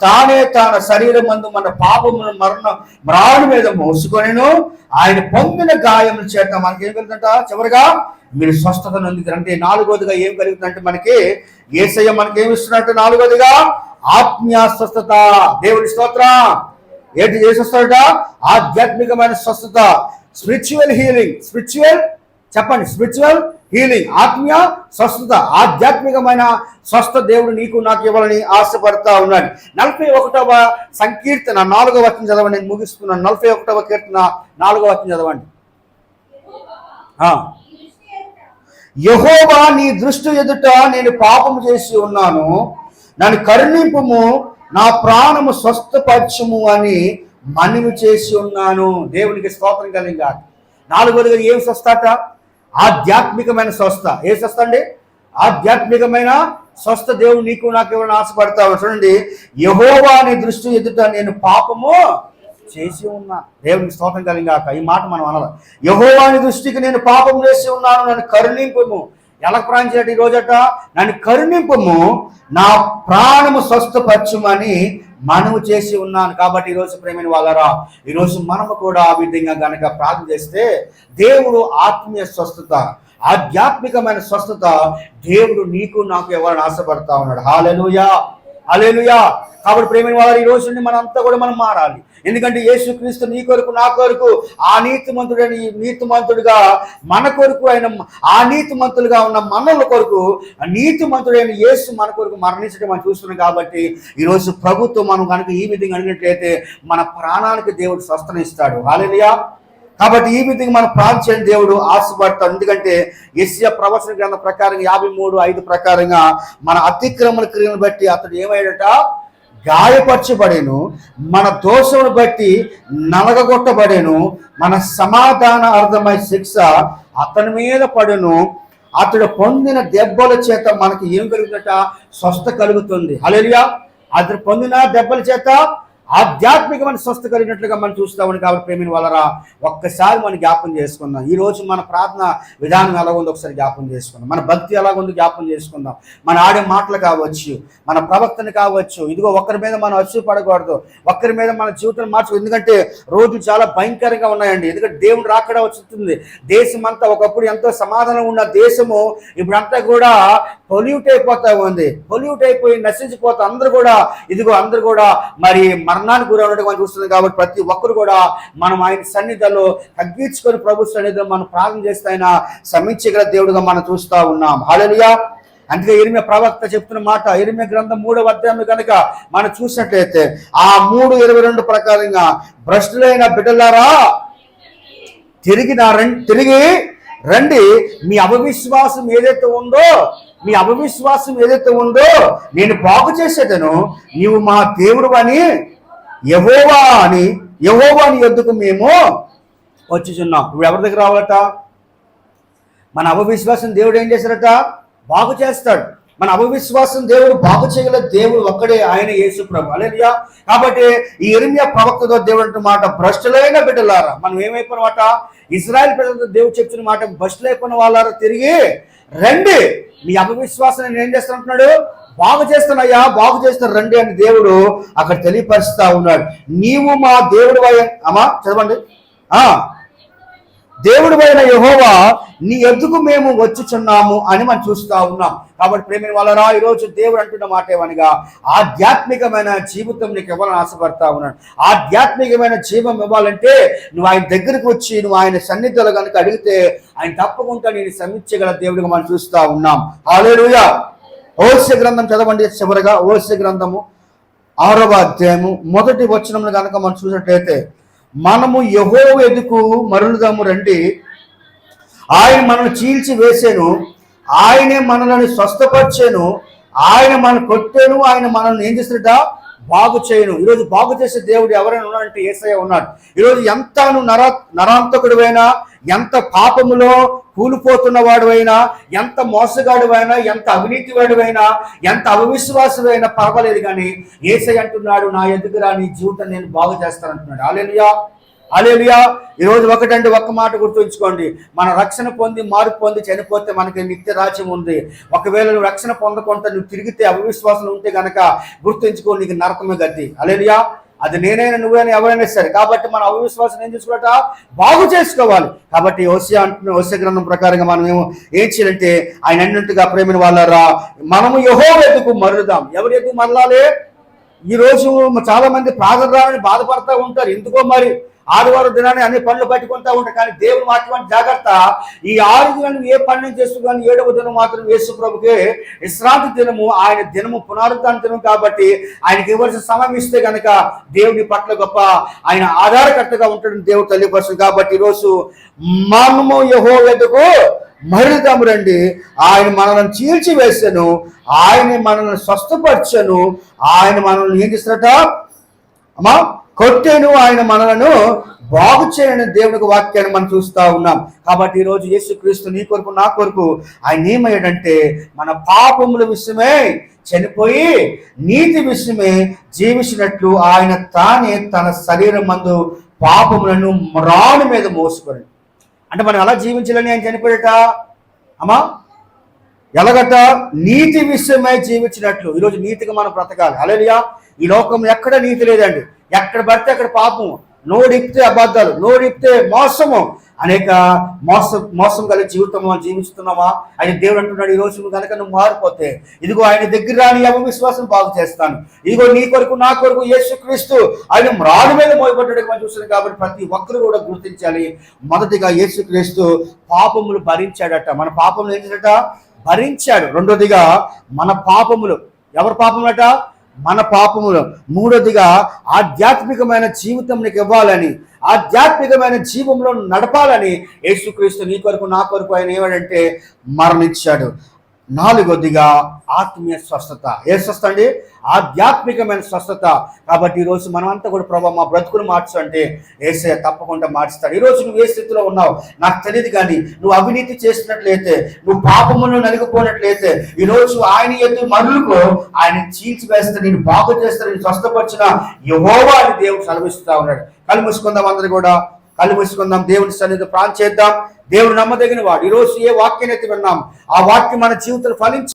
తానే తన శరీరం మందు మన పాపమును మరణం మీద మోసుకొనెను, ఆయన పొందిన గాయముల చేత మనకి ఏం కలుగుతుందంట? చివరిగా మీరు స్వస్థత నొందుతారు. అంటే నాలుగోదిగా ఏం కలుగుతుందంటే మనకి యేసయ్య మనకి ఏమి ఇస్తున్నట్టు? నాలుగోదిగా ఆత్మీయ స్వస్థత. దేవుడి స్తోత్రం. ఏంటి చేసేస్తాడట? ఆధ్యాత్మికమైన స్వస్థత, స్పిరిచువల్ హీలింగ్. స్పిరిచువల్ హీలింగ్, ఆత్మీయ స్వస్థత, ఆధ్యాత్మికమైన స్వస్థ దేవుడు నీకు నాకు ఇవ్వాలని ఆశపడతా ఉన్నాడు. 41వ సంకీర్తన 4వ వచనం చదవండి. నేను ముగిస్తున్నాను. 41వ కీర్తన 4వ వచనం చదవండి. యెహోవా నీ దృష్టి ఎదుట నేను పాపము చేసి ఉన్నాను, నన్ను కరుణింపుము, నా ప్రాణము స్వస్థపరచుము అని మనవి చేసి ఉన్నాను. దేవునికి స్తోత్రం కలిగా. నాలుగోదిగా ఏం స్వస్థత? ఆధ్యాత్మికమైన స్వస్థ. ఏ స్వస్థ అండి? ఆధ్యాత్మికమైన స్వస్థ దేవుడు నీకు నాకు ఎవరైనా ఆశపడతావు. చూడండి, యెహోవా నీ దృష్టి ఎదుట నేను పాపము చేసి ఉన్నా. దేవునికి స్తోత్రం కలిగాక. ఈ మాట మనం అనాలి. యెహోవా నీ దృష్టికి నేను పాపం చేసి ఉన్నాను, నన్ను కరుణింపుము. ఎలా ప్రార్థించాడు ఈ రోజట? నన్ను కరుణింపుము, నా ప్రాణము స్వస్థపరచుమని మనము చేసి ఉన్నాను. కాబట్టి ఈరోజు ప్రేమైన వాళ్ళరా, ఈరోజు మనము కూడా ఆ విధంగా గనక ప్రార్థన చేస్తే దేవుడు ఆత్మీయ స్వస్థత, ఆధ్యాత్మికమైన స్వస్థత దేవుడు నీకు నాకు ఎవరైనా ఆశపడతా ఉన్నాడు. హల్లెలూయా, హల్లెలూయా. కాబట్టి ప్రేమైన వాళ్ళ ఈ రోజు నుండి మనంతా కూడా మనం మారాలి. ఎందుకంటే యేసుక్రీస్తు నీ కొరకు నా కొరకు ఆ నీతిమంతుడుగా మన కొరకు ఆయన, ఆ నీతిమంతులుగా ఉన్న మనల కొరకు నీతిమంతుడైన యేసు మన కొరకు మరణించడం మనం చూస్తున్నాం. కాబట్టి ఈరోజు ప్రభుత్వం మనం కనుక ఈ విధంగా అడిగినట్లయితే మన ప్రాణానికి దేవుడు స్వస్థత ఇస్తాడు. హల్లెలూయా. కాబట్టి ఈ విధంగా మనం ప్రార్థన దేవుడు ఆశపడతాడు. ఎందుకంటే యెషయా ప్రవచన గ్రంథం ప్రకారం 53:5 ప్రకారంగా మన అతిక్రమణ క్రియలను బట్టి అతడు ఏమయ్యాడట? గాయపరచబడేను, మన దోషమును బట్టి నలగగొట్టబడేను, మన సమాధాన అర్థమై శిక్ష అతని మీద పడెను, అతడు పొందిన దెబ్బల చేత మనకి ఏం కలుగుతుందట? స్వస్థ కలుగుతుంది. హల్లెలూయా. అతడు పొందిన దెబ్బల చేత ఆధ్యాత్మికమైన స్వస్థ కలిగినట్లుగా మనం చూస్తామని. కాబట్టి ప్రేమిని వాళ్ళరా, ఒక్కసారి మనం జ్ఞాపం చేసుకుందాం. ఈ రోజు మన ప్రార్థన విధానం ఎలా ఉందో ఒకసారి జ్ఞాపం చేసుకుందాం. మన భక్తి ఎలా ఉందో జ్ఞాపం చేసుకుందాం. మన ఆడే మాటలు కావచ్చు, మన ప్రవర్తన కావచ్చు. ఇదిగో ఒక్కరి మీద మనం అసూయ పడకూడదు, ఒక్కరి మీద మన జీవితం మార్చు. ఎందుకంటే రోజు చాలా భయంకరంగా ఉన్నాయండి. ఎందుకంటే దేవుడు రాకడ వచ్చుతుంది. దేశం అంతా ఒకప్పుడు ఎంతో సమాధానం ఉన్న దేశము ఇప్పుడంతా కూడా పొల్యూట్ అయిపోతా ఉంది. పొల్యూట్ అయిపోయి నశించిపోతా అందరూ కూడా మరి మరణానికి గురవడం మనం చూస్తుంది. కాబట్టి ప్రతి ఒక్కరు కూడా మనం ఆయన సన్నిధిలో తగ్గించుకొని ప్రభు సన్నిధిలో మనం ప్రార్థన చేస్తే ఆయన క్షమించగల దేవుడుగా మనం చూస్తా ఉన్నాం. హల్లెలూయా. అందుకే ఇర్మియా ప్రవక్త చెప్తున్న మాట, ఇర్మియా గ్రంథం 3వ అధ్యాయం కనుక మనం చూసినట్లయితే ఆ 3:22 ప్రకారంగా, భ్రష్టులైన బిడ్డలారా తిరిగి రండి, మీ అవిశ్వాసం ఏదైతే ఉందో నేను బాగు చేసేదను, నీవు మా దేవుడు అని యెహోవాని యొద్దకు మేము వచ్చుచున్నాం. ఇప్పుడు ఎవరి దగ్గర రావాలట? మన అవిశ్వాసం దేవుడు ఏం చేశారట? బాగు చేస్తాడు. మన అవిశ్వాసం దేవుడు బాగు చేయగల దేవుడు ఒక్కడే, ఆయన యేసు ప్రభు. హల్లెలూయా. కాబట్టి ఈ ఇర్మియా ప్రవక్తతో దేవుడు అంటున్న మాట, భ్రష్టులైన బిడ్డలారా. మనం ఏమైపోయిన మాట? ఇశ్రాయేల్ ప్రజలతో దేవుడు చెప్తున్న మాట, భ్రష్టులైపోయిన వాళ్ళారా తిరిగి రండి, మీ అవిశ్వాసం నేను ఏం చేస్తానంటున్నాడు? బాగు చేస్తానయ్యా, బాగు చేస్తాను రండి అని దేవుడు అక్కడ తెలియపరుస్తా ఉన్నాడు. నీవు మా దేవుడు అమ్మా చదవండి. దేవుడు అయిన యెహోవా నీ ఎద్దుకు మేము వచ్చుచున్నాము అని మనం చూస్తా ఉన్నాం. కాబట్టి ప్రేమిని వాళ్ళరా, ఈరోజు దేవుడు అంటున్న మాట ఏమనగా, ఆధ్యాత్మికమైన జీవితం నీకు ఇవ్వాలని ఆశపడతా ఉన్నాడు. ఆధ్యాత్మికమైన జీవం ఇవ్వాలంటే నువ్వు ఆయన దగ్గరకు వచ్చి నువ్వు ఆయన సన్నిధిలో కనుక అడిగితే ఆయన తప్పకుండా నేను క్షమించగల దేవుడిగా మనం చూస్తా ఉన్నాం. హల్లెలూయా. ఓషియా గ్రంథం చదవండి. చివరగా ఓషియా గ్రంథము 6వ అధ్యాయము 1వ వచనం కనుక మనం చూసినట్లయితే, మనము యెహోవా ఎదుకు మరలుదాము రండి, ఆయన మనల్ని చీల్చి వేసేను, ఆయనే మనల్ని స్వస్థపరిచేను, ఆయన మనం కొట్టాను, ఆయన మనల్ని ఏం చేస్తున్నట బాగు చేయను. ఈరోజు బాగు చేసే దేవుడు ఎవరైనా ఉన్నాడంటే యేసయ్య ఉన్నాడు. ఈరోజు ఎంత నువ్వు నరాంతకుడివైనా, ఎంత పాపములో కూలిపోతున్న వాడువైనా, ఎంత మోసగాడువైనా, ఎంత అవినీతి వాడువైనా, ఎంత అవిశ్వాసమైనా పర్వాలేదు, కానీ యేసయ్య అంటున్నాడు, నా ఎదుగురా నీ జీవితం నేను బాగు చేస్తానంటున్నాడు. హల్లెలూయా, హల్లెలూయా. ఈరోజు ఒక్క మాట గుర్తుంచుకోండి, మన రక్షణ పొంది మార్పు పొంది చనిపోతే మనకి నిత్య రాజ్యం ఉంది. ఒకవేళ నువ్వు రక్షణ పొందకుండా నువ్వు తిరిగితే అవిశ్వాసం ఉంటే గనక గుర్తుంచుకో, నీకు నరకమే గతి. హల్లెలూయా. అది నేనైనా నువ్వైనా ఎవరైనా సరే. కాబట్టి మన అవిశ్వాసం ఏం చేసుకోవాలట, బాగు చేసుకోవాలి. కాబట్టి హోషేయ గ్రంథం ప్రకారంగా మనం ఏం చేయాలంటే, ఆయన అన్నట్టుగా ప్రేమిన వాళ్ళరా మనము యెహోవా ఎద్దుకు మరలుదాం. ఎవరి ఎద్దుకు మరలాలి? ఈరోజు చాలా మంది ప్రార్థనని బాధపడతా ఉంటారు. ఎందుకో మరి ఆదివారం దినాన్ని అన్ని పనులు పట్టుకుంటా ఉంటారు. కానీ దేవుడు మాట్లాడి జాగ్రత్త, ఈ 6 దినాలు ఏ పనులు చేస్తూ కానీ 7వ దినం మాత్రం యేసు ప్రభుకే విశ్రాంతి దినము, ఆయన దినము పునరుద్ధరణ దినం. కాబట్టి ఆయనకి ఇవ్వాల్సిన సమయం ఇస్తే కనుక దేవుడి పట్ల గొప్ప ఆయన ఆధారకర్తగా ఉంటాడని దేవుడు తెలియపరుస్తుంది. కాబట్టి ఈరోజు మనము యెహోవా ఎద్దుకు మరలుదాము రండి. ఆయన మనల్ని చీల్చివేసెను, ఆయన మనల్ని స్వస్థపరచను, ఆయన మనల్ని ఏం చేస్తారట అమ్మా కొట్టేను, ఆయన మనలను బాగు చేయని దేవునికి వాక్యాన్ని మనం చూస్తూ ఉన్నాం. కాబట్టి ఈరోజు యేసుక్రీస్తు నీ కొరకు నా కొరకు ఆయన ఏమయ్యాడంటే, మన పాపముల విషయమే చనిపోయి నీతి విషయమే జీవించినట్లు ఆయన తానే తన శరీరం మందు పాపములను రాణి మీద మోసుకొని, అంటే మనం ఎలా జీవించాలని ఆయన చనిపోయేట అమ్మా, ఎలాగట నీతి విషయమై జీవించినట్లు. ఈరోజు నీతిగా మనం బ్రతకాలి. హల్లెలూయా. ఈ లోకంలో ఎక్కడ నీతి లేదండి. ఎక్కడ పడితే అక్కడ పాపము, నోడిప్తే అబద్ధాలు, నోడిప్తే మోసము, అనేక మోసం కలిగి జీవితం మనం జీవిస్తున్నామా? ఆయన దేవుడు అంటున్నాడు, ఈరోజు నువ్వు కనుక నువ్వు మారిపోతే ఇదిగో ఆయన దగ్గర రాని అవిశ్వాసం బాగు చేస్తాను. ఇదిగో నీ కొరకు నా కొరకు యేసుక్రీస్తు ఆయన రాడు మీద మోయబడ్డాడు మనం చూస్తున్నాం. కాబట్టి ప్రతి ఒక్కరు కూడా గుర్తించాలి. మొదటిగా యేసుక్రీస్తు పాపములు భరించాడట. మన పాపములు ఏం చేశాడట? భరించాడు. రెండోదిగా మన పాపములు, ఎవరి పాపములట? మన పాపములు. మూడోదిగా ఆధ్యాత్మికమైన జీవితం నీకు ఇవ్వాలని, ఆధ్యాత్మికమైన జీవంలో నడపాలని యేసుక్రీస్తు నీ కొరకు నా కొరకు ఆయన ఏమంటే మరణించాడు. నాలుగోదిగా ఆత్మీయ స్వస్థత. ఏ స్వస్థత అండి? ఆధ్యాత్మికమైన స్వస్థత. కాబట్టి ఈరోజు మనమంతా కూడా ప్రభావ మా బ్రతుకును మార్చు అంటే యేసయ్య తప్పకుండా మార్చుతాడు. ఈరోజు నువ్వు ఏ స్థితిలో ఉన్నావు నాకు తెలియదు, కానీ నువ్వు అవినీతి చేసినట్లయితే, నువ్వు పాపములను నలిగిపోయినట్లయితే ఈరోజు ఆయన ఎద్దు మరులకు ఆయన చీల్చివేస్తే, నేను బాగు చేస్తే, నేను స్వస్థపరిచిన యెహోవా అని దేవుడు సెలవిస్తూ ఉన్నాడు. కళ్ళు మూసుకుందాం, అందరూ కూడా కళ్ళు మూసుకుందాం, దేవుని సన్నిధిలో ప్రార్థన చేద్దాం. దేవుడు నమ్మదగిన వాడు. ఈరోజు ఏ వాక్యాన్ని అయితే విన్నాం ఆ వాక్యం మన జీవితంలో ఫలించి